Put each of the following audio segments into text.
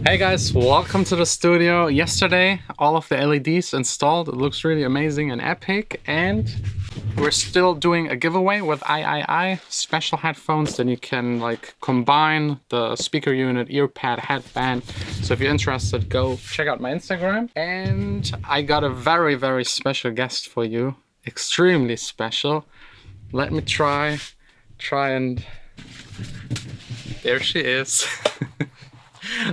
Hey guys, welcome to the studio. Yesterday, all of the LEDs installed. It looks really amazing and epic. And we're still doing a giveaway with AIAIAI special headphones. Then you can like combine the speaker unit, ear pad, headband. So if you're interested, go check out my Instagram. And I got a very, very special guest for you. Extremely special. Let me try and... There she is.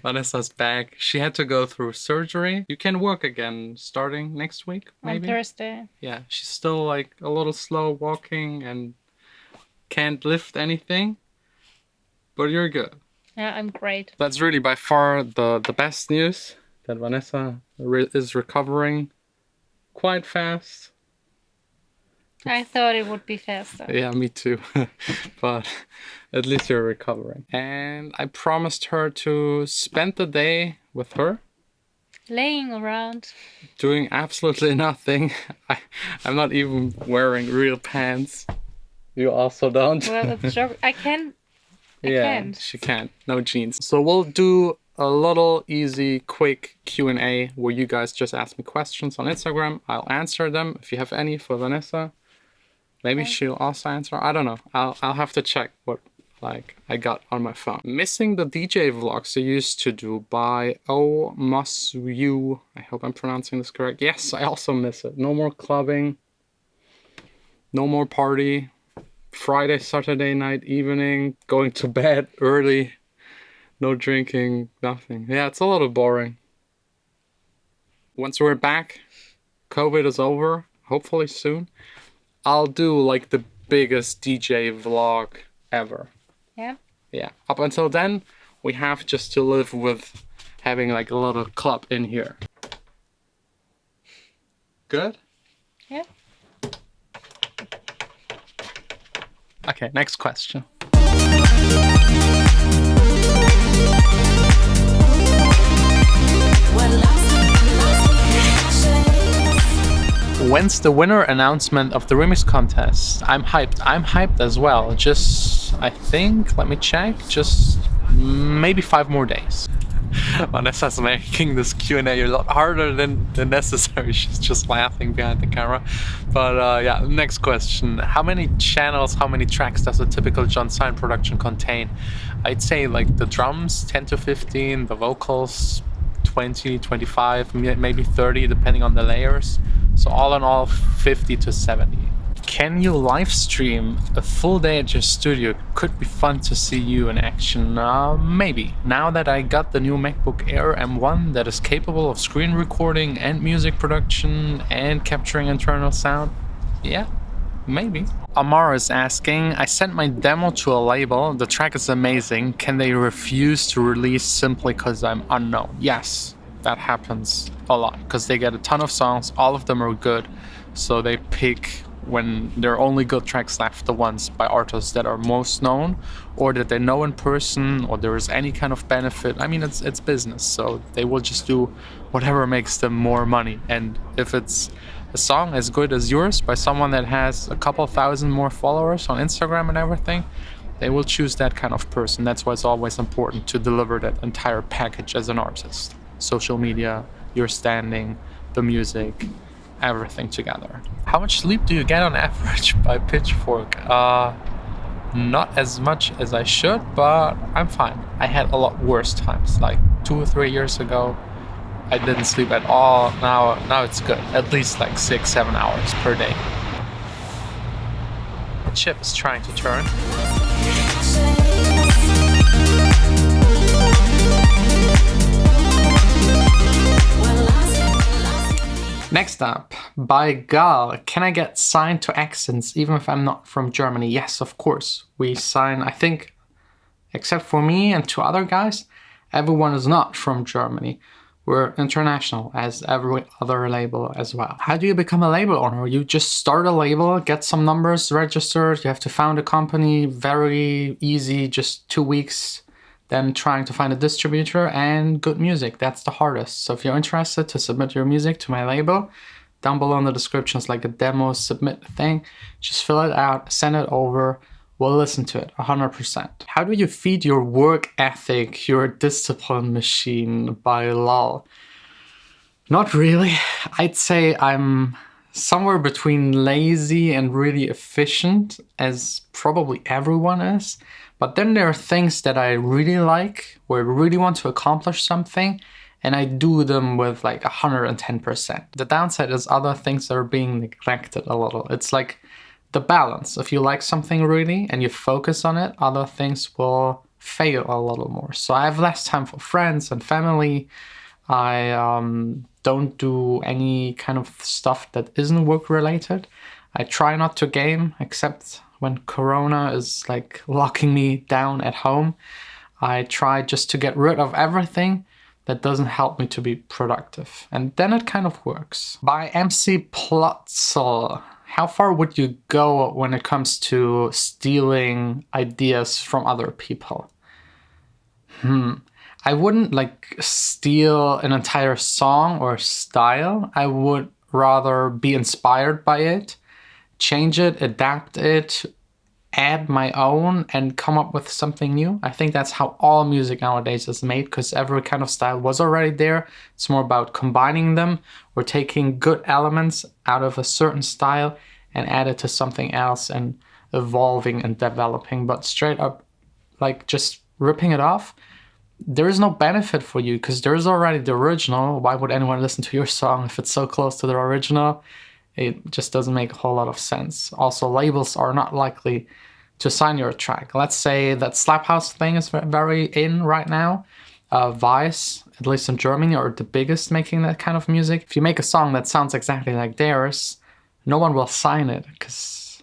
Vanessa's back. She had to go through surgery. You can work again starting next week, maybe? On Thursday. Yeah, she's still like a little slow walking and can't lift anything. But you're good. Yeah, I'm great. That's really by far the best news, that Vanessa is recovering quite fast. I thought it would be faster. Yeah, me too. But at least you're recovering. And I promised her to spend the day with her. Laying around. Doing absolutely nothing. I'm not even wearing real pants. You also don't? Well, it's joke. I can't. She can't. No jeans. So we'll do a little easy, quick Q&A where you guys just ask me questions on Instagram. I'll answer them if you have any for Vanessa. Maybe she'll also answer. I don't know. I'll have to check what I got on my phone. Missing the DJ vlogs they used to do by Oh Must You. I hope I'm pronouncing this correct. Yes, I also miss it. No more clubbing. No more party. Friday, Saturday night, evening. Going to bed early. No drinking. Nothing. Yeah, it's a little boring. Once we're back, COVID is over. Hopefully soon. I'll do like the biggest DJ vlog ever. Yeah? Yeah. Up until then, we have just to live with having like a little club in here. Good? Yeah. Okay, next question. When's the winner announcement of the remix contest? I'm hyped. I'm hyped as well. Just, I think, let me check, just maybe 5 more days. Vanessa's making this Q&A a lot harder than necessary. She's just laughing behind the camera. But yeah, next question. How many channels, how many tracks does a typical John Sine production contain? I'd say like the drums, 10 to 15, the vocals, 20, 25, maybe 30, depending on the layers. So all in all, 50 to 70. Can you live stream a full day at your studio? Could be fun to see you in action. Maybe. Now that I got the new MacBook Air M1 that is capable of screen recording and music production and capturing internal sound, yeah, maybe. Amar is asking, I sent my demo to a label. The track is amazing. Can they refuse to release simply because I'm unknown? Yes. That happens a lot because they get a ton of songs, all of them are good, so they pick, when there are only good tracks left, the ones by artists that are most known or that they know in person or there is any kind of benefit. I mean, it's business, so they will just do whatever makes them more money. And if it's a song as good as yours by someone that has a couple thousand more followers on Instagram and everything, they will choose that kind of person. That's why it's always important to deliver that entire package as an artist. Social media, your standing, the music, everything together. How much sleep do you get on average by Pitchfork? Not as much as I should, but I'm fine. I had a lot worse times, like 2 or 3 years ago. I didn't sleep at all. Now it's good. At least like 6-7 hours per day. The chip is trying to turn. Next up, by Gal, can I get signed to Accents even if I'm not from Germany? Yes, of course. We sign, I think, except for me and 2 other guys, everyone is not from Germany. We're international, as every other label as well. How do you become a label owner? You just start a label, get some numbers registered, you have to found a company, very easy, just 2 weeks. Then trying to find a distributor and good music. That's the hardest. So if you're interested to submit your music to my label, down below in the description is like a demo submit thing. Just fill it out, send it over. will listen to it 100%. How do you feed your work ethic, your discipline machine? By lol. Not really. I'd say I'm somewhere between lazy and really efficient, as probably everyone is. But then there are things that I really like, where I really want to accomplish something, and I do them with like 110%. The downside is other things are being neglected a little. It's like the balance. If you like something really and you focus on it, other things will fail a little more. So I have less time for friends and family. I don't do any kind of stuff that isn't work related. I try not to game, except when Corona is like locking me down at home. I try just to get rid of everything that doesn't help me to be productive. And then it kind of works. By MC Plotzel. How far would you go when it comes to stealing ideas from other people? I wouldn't like steal an entire song or style. I would rather be inspired by it, change it, adapt it, add my own, and come up with something new. I think that's how all music nowadays is made, because every kind of style was already there. It's more about combining them or taking good elements out of a certain style and add it to something else and evolving and developing. But straight up, like just ripping it off, there is no benefit for you because there's already the original. Why would anyone listen to your song if it's so close to the original? It just doesn't make a whole lot of sense. Also, labels are not likely to sign your track. Let's say that Slap House thing is very in right now. Vice, at least in Germany, are the biggest making that kind of music. If you make a song that sounds exactly like theirs, no one will sign it because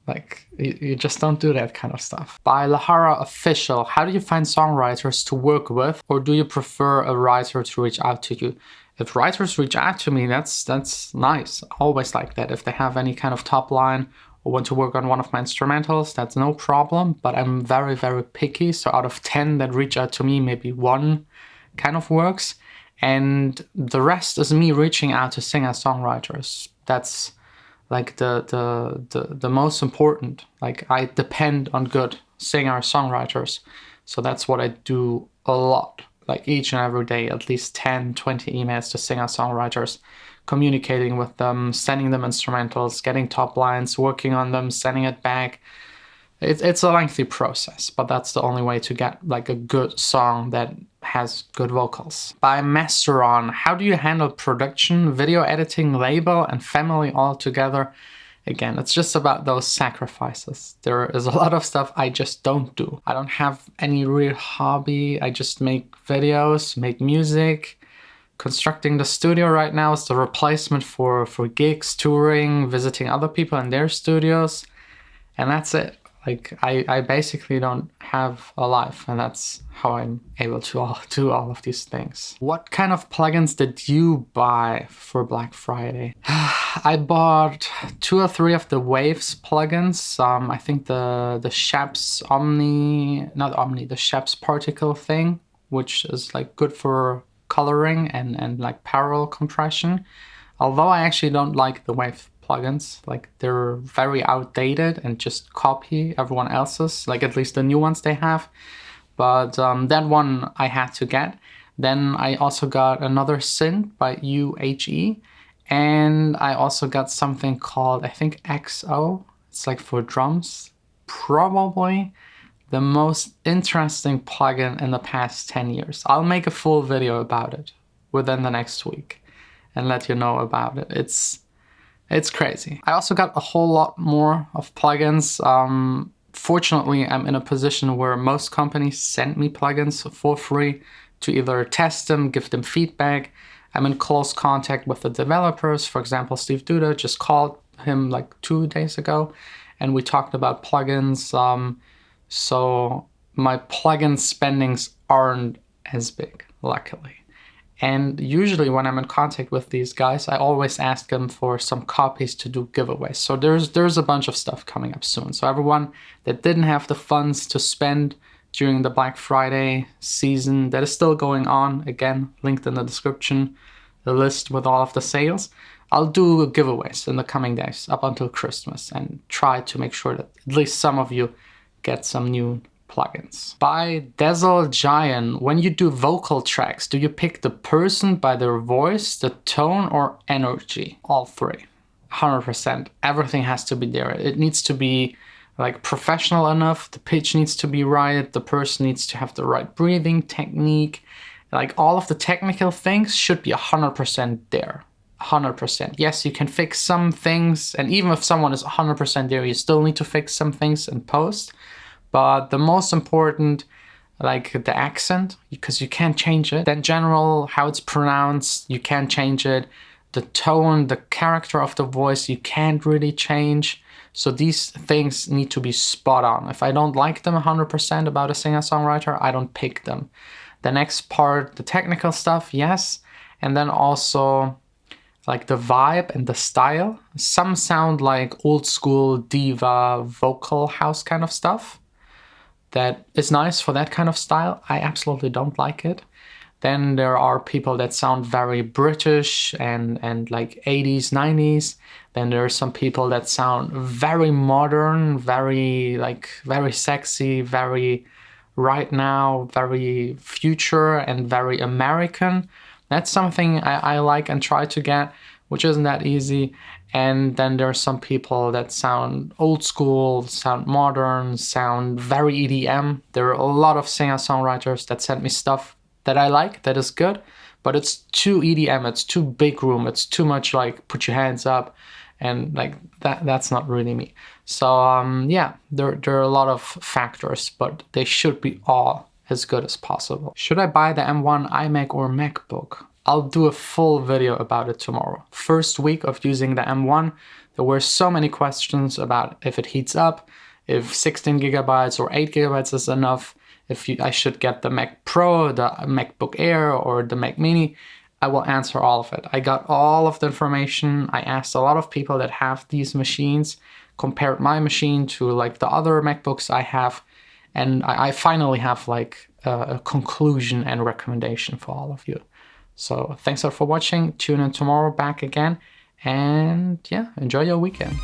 like you just don't do that kind of stuff. By Lahara Official, how do you find songwriters to work with, or do you prefer a writer to reach out to you? If writers reach out to me, that's nice. Always like that. If they have any kind of top line or want to work on one of my instrumentals, that's no problem. But I'm very, very picky. So out of 10 that reach out to me, maybe 1 kind of works. And the rest is me reaching out to singer-songwriters. That's like the most important. Like I depend on good singer-songwriters. So that's what I do a lot. Like each and every day, at least 10, 20 emails to singer-songwriters, communicating with them, sending them instrumentals, getting top lines, working on them, sending it back. It's a lengthy process, but that's the only way to get like a good song that has good vocals. By Masteron, how do you handle production, video editing, label, and family all together? Again, it's just about those sacrifices. There is a lot of stuff I just don't do. I don't have any real hobby. I just make videos, make music. Constructing the studio right now is the replacement for gigs, touring, visiting other people in their studios. And that's it. Like I basically don't have a life, and that's how I'm able to do all of these things. What kind of plugins did you buy for Black Friday? I bought 2 or 3 of the Waves plugins. I think the Shaps the Shaps particle thing, which is like good for coloring and like parallel compression. Although I actually don't like the Wave plugins, like they're very outdated and just copy everyone else's, like at least the new ones they have. But that one I had to get. Then I also got another synth by UHE, and I also got something called, I think, XO. It's like for drums. Probably the most interesting plugin in the past 10 years. I'll make a full video about it within the next week and let you know about it. It's crazy. I also got a whole lot more of plugins. Fortunately, I'm in a position where most companies send me plugins for free to either test them, give them feedback. I'm in close contact with the developers. For example, Steve Duda, just called him like 2 days ago and we talked about plugins. So my plugin spendings aren't as big, luckily. And usually when I'm in contact with these guys, I always ask them for some copies to do giveaways. So there's a bunch of stuff coming up soon. So everyone that didn't have the funds to spend during the Black Friday season that is still going on, again, linked in the description, list with all of the sales. I'll do giveaways in the coming days up until Christmas and try to make sure that at least some of you get some new plugins. By Dazzle Giant, when you do vocal tracks, do you pick the person by their voice, the tone, or energy? All three. 100%. Everything has to be there. It needs to be like professional enough, the pitch needs to be right, the person needs to have the right breathing technique. Like all of the technical things should be 100% there. 100%. Yes, you can fix some things, and even if someone is 100% there, you still need to fix some things in post. But the most important, like the accent, because you can't change it. Then general, how it's pronounced, you can't change it. The tone, the character of the voice, you can't really change. So these things need to be spot on. If I don't like them 100% about a singer-songwriter, I don't pick them. The next part, the technical stuff, yes. And then also like the vibe and the style. Some sound like old school diva vocal house kind of stuff. That is nice for that kind of style. I absolutely don't like it. Then there are people that sound very British and like 80s, 90s. Then there are some people that sound very modern, very sexy, very right now, very future and very American. That's something I like and try to get, which isn't that easy. And then there are some people that sound old school, sound modern, sound very EDM. There are a lot of singer-songwriters that send me stuff that I like, that is good, but it's too EDM, it's too big room, it's too much like put your hands up, and like that's not really me. So yeah, there are a lot of factors, but they should be all as good as possible. Should I buy the M1 iMac or MacBook? I'll do a full video about it tomorrow. First week of using the M1, there were so many questions about if it heats up, if 16 gigabytes or 8 gigabytes is enough, if I should get the Mac Pro, the MacBook Air, or the Mac Mini. I will answer all of it. I got all of the information. I asked a lot of people that have these machines, compared my machine to like the other MacBooks I have, and I finally have like a conclusion and recommendation for all of you. So thanks a lot for watching. Tune in tomorrow back again, and yeah, enjoy your weekend.